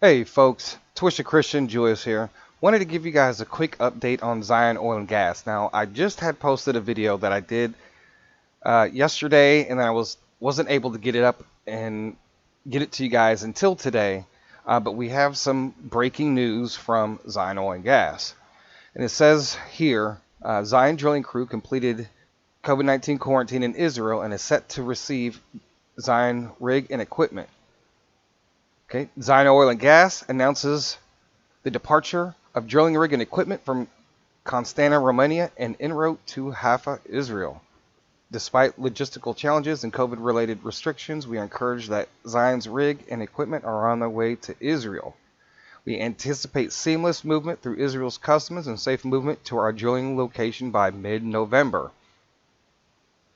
Hey folks, Twisted Christian Julius here. Wanted to give you guys a quick update on Zion Oil and Gas. Now, I just had posted a video that I did yesterday, and then I wasn't able to get it up and get it to you guys until today. But we have some breaking news from Zion Oil and Gas, and it says here, Zion drilling crew completed COVID-19 quarantine in Israel and is set to receive Zion rig and equipment. Okay, Zion Oil and Gas announces the departure of drilling rig and equipment from Constanta, Romania, and en route to Haifa, Israel. Despite logistical challenges and COVID-related restrictions, we are encouraged that Zion's rig and equipment are on their way to Israel. We anticipate seamless movement through Israel's customs and safe movement to our drilling location by mid-November.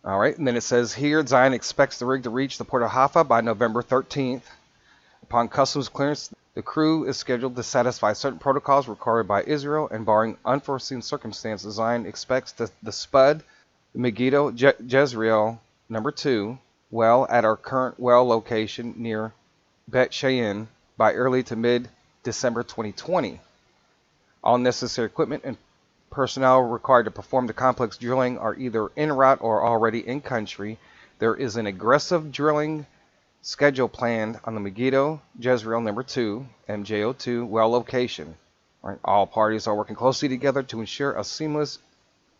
All right, and then it says here, Zion expects the rig to reach the port of Haifa by November 13th. Upon customs clearance, the crew is scheduled to satisfy certain protocols required by Israel, and barring unforeseen circumstances, Zion expects the spud, the Megiddo Jezreel number 2 well at our current well location near Bet Shean by early to mid-December 2020. All necessary equipment and personnel required to perform the complex drilling are either en route or already in country. There is an aggressive drilling schedule planned on the Megiddo Jezreel number 2 MJO2 well location. All parties are working closely together to ensure a seamless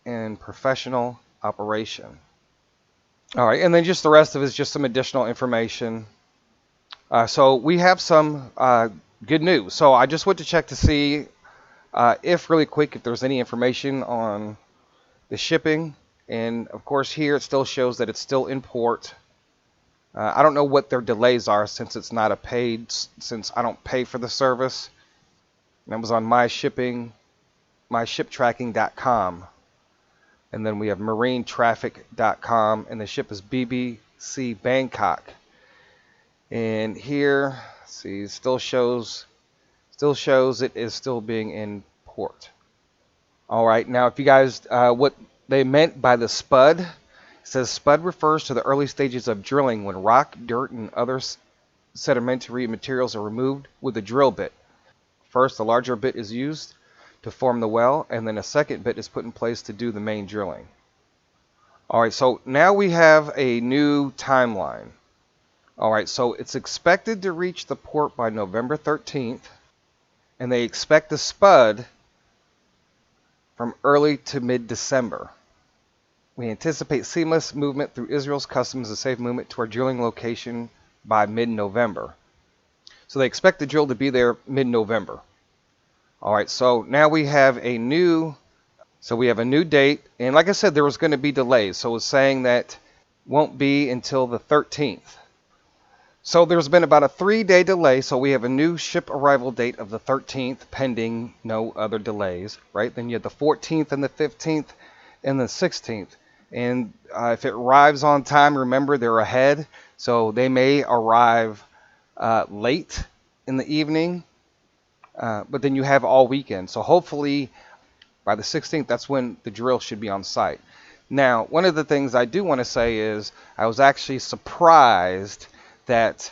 and professional operation. All right, and then just the rest of it is just some additional information. So we have some good news. So I just went to check to see if there's any information on the shipping, and of course here it still shows that it's still in port. I don't know what their delays are since it's not since I don't pay for the service. That was on myshiptracking.com. And then we have marinetraffic.com, and the ship is BBC Bangkok. And here, let's see, still shows it is still being in port. All right, now if you guys, what they meant by the spud, it says spud refers to the early stages of drilling when rock, dirt, and other sedimentary materials are removed with a drill bit. First, a larger bit is used to form the well, and then a second bit is put in place to do the main drilling. All right, so now we have a new timeline. All right, so it's expected to reach the port by November 13th, and they expect the spud from early to mid-December. We anticipate seamless movement through Israel's customs and safe movement to our drilling location by mid-November. So they expect the drill to be there mid-November. All right, so now we have a new date, and like I said, there was going to be delays, so it's saying that won't be until the 13th. So there's been about a 3-day delay, so we have a new ship arrival date of the 13th, pending no other delays, right? Then you have the 14th and the 15th and the 16th. And if it arrives on time, remember they're ahead, so they may arrive late in the evening, but then you have all weekend. So hopefully by the 16th, that's when the drill should be on site. Now, one of the things I do want to say is I was actually surprised that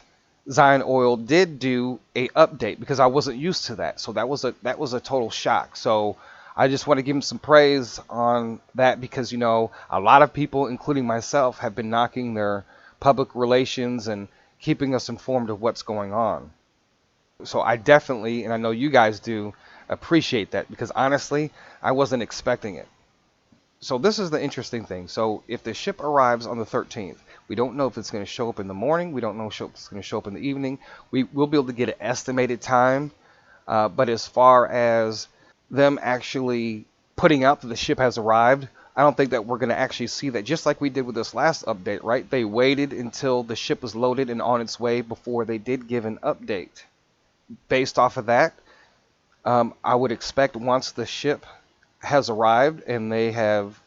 Zion Oil did do a update, because I wasn't used to that. So that was a total shock. So I just want to give them some praise on that, because, you know, a lot of people, including myself, have been knocking their public relations and keeping us informed of what's going on. So I definitely, and I know you guys do, appreciate that, because honestly, I wasn't expecting it. So this is the interesting thing. So if the ship arrives on the 13th, we don't know if it's going to show up in the morning. We don't know if it's going to show up in the evening. We'll be able to get an estimated time. But as far as them actually putting out that the ship has arrived, I don't think that we're going to actually see that, just like we did with this last update, right? They waited until the ship was loaded and on its way before they did give an update. Based off of that, I would expect once the ship has arrived and they've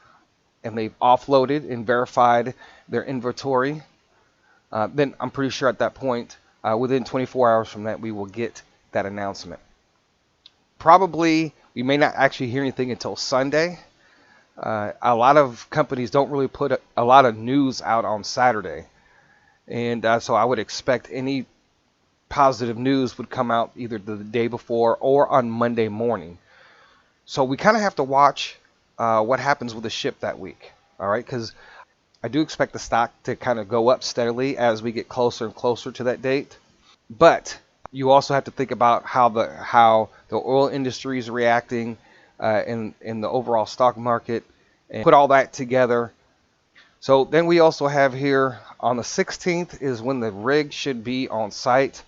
offloaded and verified their inventory, then I'm pretty sure at that point, within 24 hours from that, we will get that announcement. Probably we may not actually hear anything until Sunday. A lot of companies don't really put a lot of news out on Saturday, and so I would expect any positive news would come out either the day before or on Monday morning. So we kind of have to watch what happens with the ship that week. All right, because I do expect the stock to kind of go up steadily as we get closer and closer to that date. But you also have to think about how the oil industry is reacting in the overall stock market, and put all that together. So then we also have here on the 16th is when the rig should be on site.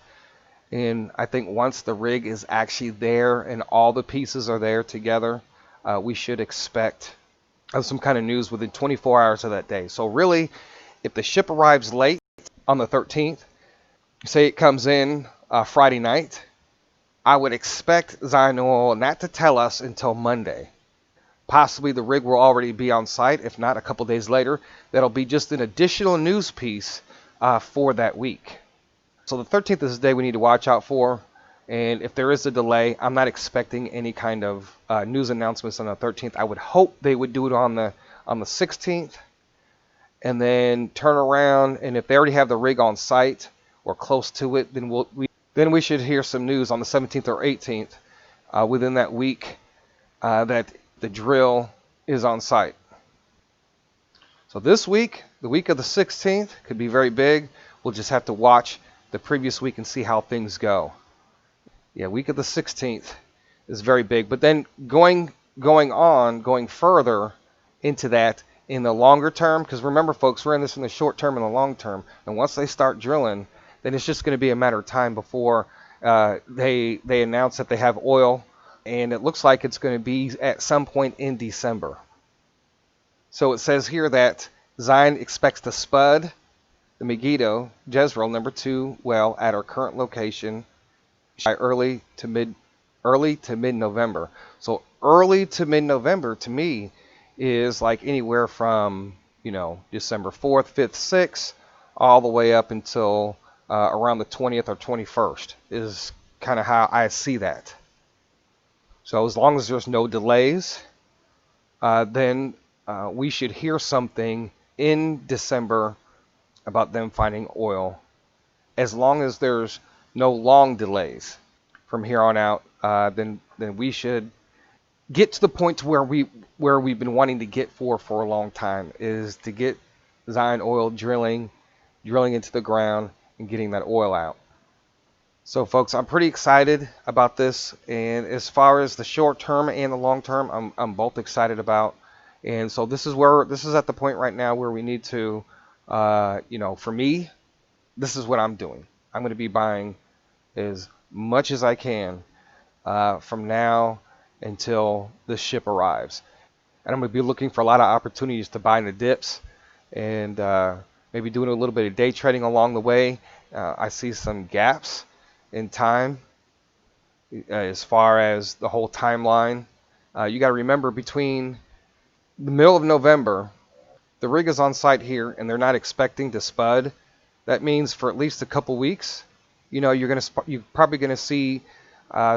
And I think once the rig is actually there and all the pieces are there together, we should expect some kind of news within 24 hours of that day. So really, if the ship arrives late on the 13th, say it comes in Friday night, I would expect Zion Oil not to tell us until Monday. Possibly the rig will already be on site. If not, a couple days later, that'll be just an additional news piece for that week. So the 13th is the day we need to watch out for. And if there is a delay, I'm not expecting any kind of news announcements on the 13th. I would hope they would do it on the 16th and then turn around. And if they already have the rig on site or close to it, then we should hear some news on the 17th or 18th within that week that the drill is on site. So this week, the week of the 16th, could be very big. We'll just have to watch the previous week and see how things go. Yeah, week of the 16th is very big. But then going further into that in the longer term, because remember, folks, we're in this in the short term and the long term. And once they start drilling, then it's just going to be a matter of time before they announce that they have oil. And it looks like it's going to be at some point in December. So it says here that Zion expects to spud the Megiddo Jezreel number 2 well at our current location by early to mid November. So early to mid November to me is like anywhere from December 4th, 5th, 6th, all the way up until around the 20th or 21st is kind of how I see that. So as long as there's no delays, then we should hear something in December about them finding oil. As long as there's no long delays from here on out, then we should get to the point where we've been wanting to get for a long time, is to get Zion Oil drilling into the ground and getting that oil out. So folks, I'm pretty excited about this, and as far as the short term and the long term, I'm both excited about. And so this is at the point right now where we need to, for me, this is what I'm doing. I'm going to be buying as much as I can from now until the ship arrives. And I'm going to be looking for a lot of opportunities to buy in the dips and maybe doing a little bit of day trading along the way. I see some gaps in time as far as the whole timeline. You got to remember, between the middle of November, the rig is on site here and they're not expecting to spud. That means for at least a couple weeks, you're probably going to see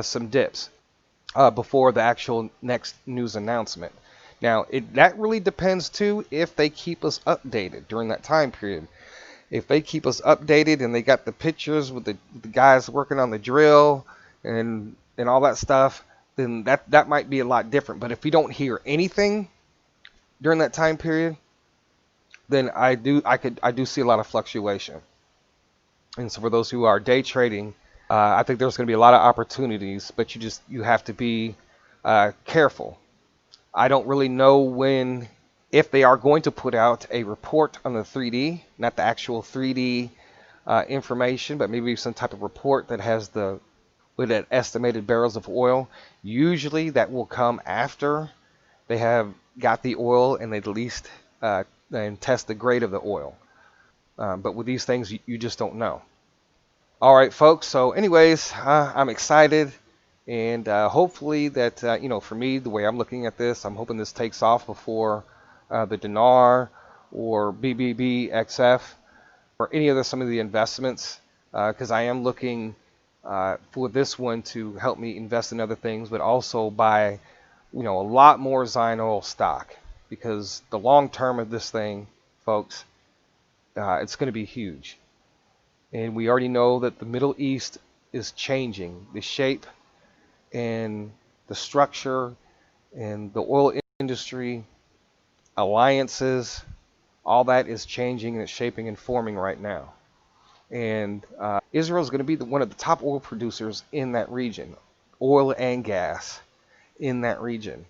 some dips before the actual next news announcement. Now, that really depends too if they keep us updated during that time period. If they keep us updated and they got the pictures with the guys working on the drill and all that stuff, then that might be a lot different. But if we don't hear anything during that time period, then I do see a lot of fluctuation. And so for those who are day trading, I think there's going to be a lot of opportunities, but you have to be careful. I don't really know if they are going to put out a report on the 3D, not the actual 3D information, but maybe some type of report that has with that estimated barrels of oil. Usually that will come after they have got the oil and they at least and test the grade of the oil. But with these things, you just don't know. All right, folks. So anyways, I'm excited. And hopefully that, for me, the way I'm looking at this, I'm hoping this takes off before the dinar or BBBXF or any other some of the investments, because I am looking for this one to help me invest in other things, but also buy, a lot more Zion Oil stock, because the long term of this thing, folks, it's going to be huge. And we already know that the Middle East is changing. The shape and the structure and the oil industry, alliances, all that is changing and it's shaping and forming right now. And Israel is going to be one of the top oil producers in that region, oil and gas in that region.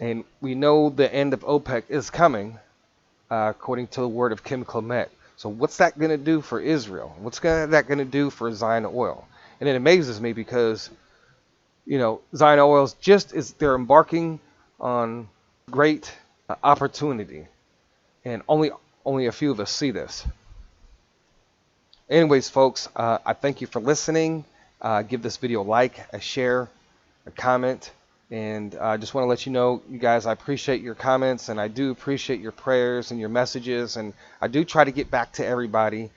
And we know the end of OPEC is coming, according to the word of Kim Clement. So what's that going to do for Israel? What's that going to do for Zion Oil? And it amazes me because, Zion Oil is just as they're embarking on great opportunity, and only a few of us see this. Anyways, folks, I thank you for listening. Give this video a like, a share, a comment. And I just want to let you know, you guys, I appreciate your comments, and I do appreciate your prayers and your messages. And I do try to get back to everybody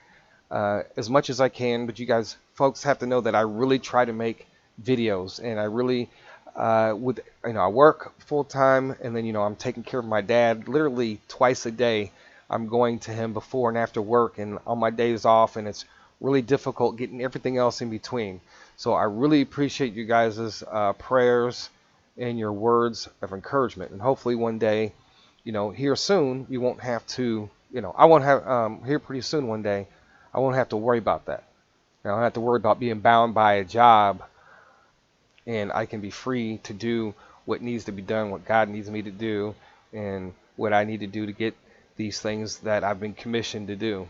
as much as I can. But you guys, folks, have to know that I really try to make videos, and I really, I work full time, and then, I'm taking care of my dad literally twice a day. I'm going to him before and after work and on my days off, and it's really difficult getting everything else in between. So I really appreciate you guys' prayers and your words of encouragement. And hopefully one day, here soon, you won't have to, I won't have, here pretty soon one day, I won't have to worry about that. I don't have to worry about being bound by a job, and I can be free to do what needs to be done, what God needs me to do, and what I need to do to get these things that I've been commissioned to do.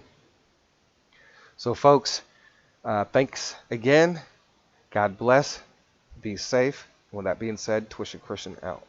So folks, thanks again. God bless. Be safe. With that being said, Twisted Christian out.